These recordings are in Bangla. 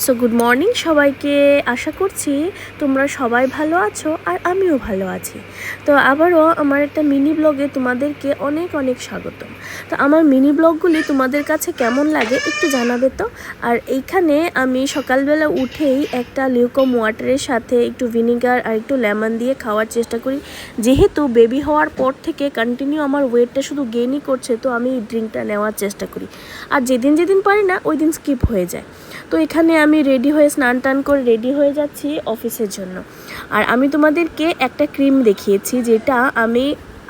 সো গুড মর্নিং সবাইকে। আশা করছি তোমরা সবাই ভালো আছো আর আমিও ভালো আছি। তো আবারও আমার একটা মিনি ব্লগে তোমাদেরকে অনেক অনেক স্বাগতম। তো আমার মিনি ব্লগগুলি তোমাদের কাছে কেমন লাগে একটু জানাবে তো। আর এইখানে আমি সকালবেলা উঠেই একটা লিউকম ওয়াটারের সাথে একটু ভিনিগার আর একটু লেমন দিয়ে খাওয়ার চেষ্টা করি, যেহেতু বেবি হওয়ার পর থেকে কন্টিনিউ আমার ওয়েটটা শুধু গেইনই করছে, তো আমি এই ড্রিঙ্কটা নেওয়ার চেষ্টা করি। আর যেদিন পারি না ওই দিন স্কিপ হয়ে যায়। তো এখানে আমি রেডি হয়ে স্নান টান করে রেডি হয়ে যাচ্ছি অফিসের জন্য। আর আমি তোমাদেরকে একটা ক্রিম দেখিয়েছি যেটা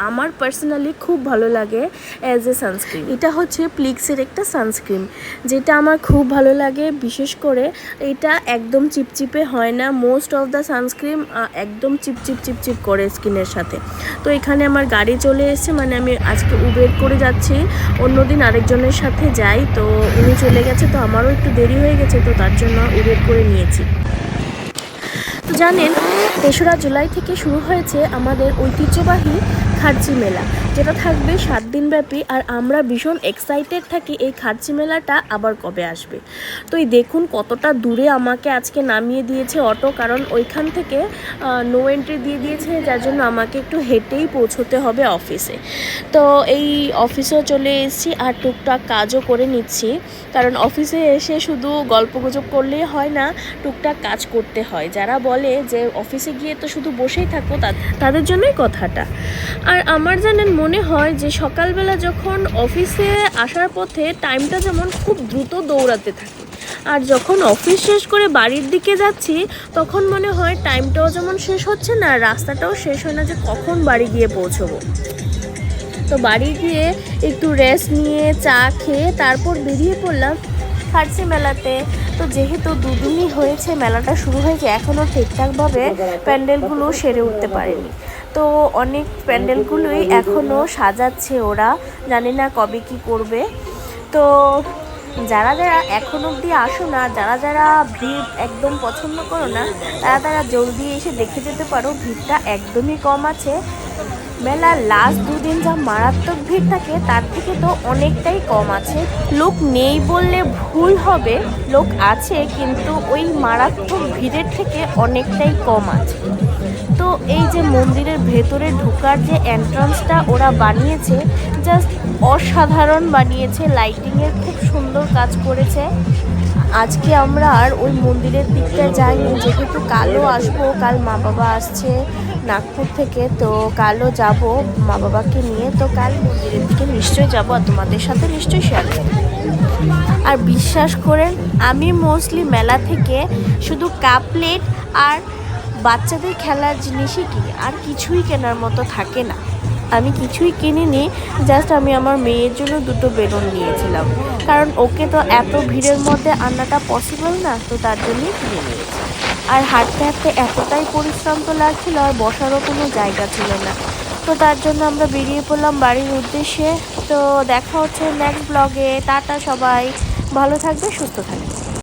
আমার পার্সোনালি খুব ভালো লাগে অ্যাজ এ সানস্ক্রিন। এটা হচ্ছে প্লিক্সের একটা সানস্ক্রিন, যেটা আমার খুব ভালো লাগে। বিশেষ করে এটা একদম চিপচিপে হয় না। মোস্ট অফ দ্য সানস্ক্রিন একদম চিপচিপ করে স্কিনের সাথে। তো এখানে আমার গাড়ি চলে এসেছে, মানে আমি আজকে উবের করে যাচ্ছি, অন্যদিন আরেকজনের সাথে যাই, তো উনি চলে গেছে, তো আমারও একটু দেরি হয়ে গেছে, তো তার জন্য উবের করে নিয়েছি। তো জানেন, ৩রা জুলাই থেকে শুরু হয়েছে আমাদের ঐতিহ্যবাহী খার্চি মেলা, যেটা থাকবে 7 দিন ব্যাপী। আর আমরা ভীষণ এক্সাইটেড থাকি এই খার্চি মেলাটা আবার কবে আসবে। তো এই দেখুন কতটা দূরে আমাকে আজকে নামিয়ে দিয়েছে অটো, কারণ ওইখান থেকে নো এন্ট্রি দিয়ে দিয়েছে, যার জন্য আমাকে একটু হেঁটেই পৌঁছতে হবে অফিসে। তো এই অফিসেও চলে এসেছি আর টুকটাক কাজও করে নিচ্ছি, কারণ অফিসে এসে শুধু গল্পগুজব করলেই হয় না, টুকটাক কাজ করতে হয়। যারা বলে যে অফিসে গিয়ে তো শুধু বসেই থাকো, তাদের জন্যই কথাটা। আর আমার জানেন মনে হয় যে সকালবেলা যখন অফিসে আসার পথে টাইমটা যেমন খুব দ্রুত দৌড়াতে থাকে, আর যখন অফিস শেষ করে বাড়ির দিকে যাচ্ছি তখন মনে হয় টাইমটাও যেমন শেষ হচ্ছে না, রাস্তাটাও শেষ হয় না যে কখন বাড়ি গিয়ে পৌঁছবো। তো বাড়ি গিয়ে একটু রেস্ট নিয়ে চা খেয়ে তারপর বেরিয়ে পড়লাম খার্চি মেলাতে। তো যেহেতু দুদিনই হয়েছে মেলাটা শুরু হয়েছে, এখনও ঠিকঠাকভাবে প্যান্ডেলগুলো সেরে উঠতে পারেনি। তো অনেক প্যান্ডেলগুলোই এখনও সাজাচ্ছে ওরা, জানি না কবে কি করবে। তো যারা এখন অবধি আসো না, যারা ভিড় একদম পছন্দ করো না, তারা জলদি এসে দেখে যেতে পারো। ভিড়টা একদমই কম আছে। মেলার লাস্ট 2 দিন যা মারাত্মক ভিড় থাকে তার থেকে তো অনেকটাই কম আছে। লোক নেই বললে ভুল হবে, লোক আছে, কিন্তু ওই মারাত্মক ভিড়ের থেকে অনেকটাই কম আছে। তো এই যে মন্দিরের ভেতরে ঢোকার যে এন্ট্রান্সটা ওরা বানিয়েছে, জাস্ট অসাধারণ বানিয়েছে। লাইটিংয়ের খুব সুন্দর কাজ করেছে। আজকে আমরা আর ওই মন্দিরের দিকটা যাইনি, যেহেতু কালও আসবো। কাল মা বাবা আসছে নাগপুর থেকে, তো কালও যাব মা বাবাকে নিয়ে। তো কাল মন্দিরের দিকে নিশ্চয়ই যাবো আর তোমাদের সাথে নিশ্চয়ই শেয়ার করব। আর বিশ্বাস করেন, আমি মোস্টলি মেলা থেকে শুধু কাপ প্লেট আর বাচ্চাদের খেলার জিনিসই কিনি, আর কিছুই কেনার মতো থাকে না। আমি কিছুই কিনিনি, জাস্ট আমি আমার মেয়ের জন্য 2টো বেলুন নিয়েছিলাম, কারণ ওকে তো এত ভিড়ের মধ্যে আনাটা পসিবল না, তো তার জন্যই কিনে নিয়েছি। আর হাঁটতে হাঁটতে এতটাই পরিশ্রান্ত লাগছিল, আর বসারও কোনো জায়গা ছিল না। তো তার জন্য আমরা বেরিয়ে পড়লাম বাড়ির উদ্দেশ্যে। তো দেখা হচ্ছে নেক্সট ব্লগে। টাটা সবাই, ভালো থাকবে, সুস্থ থাকবে।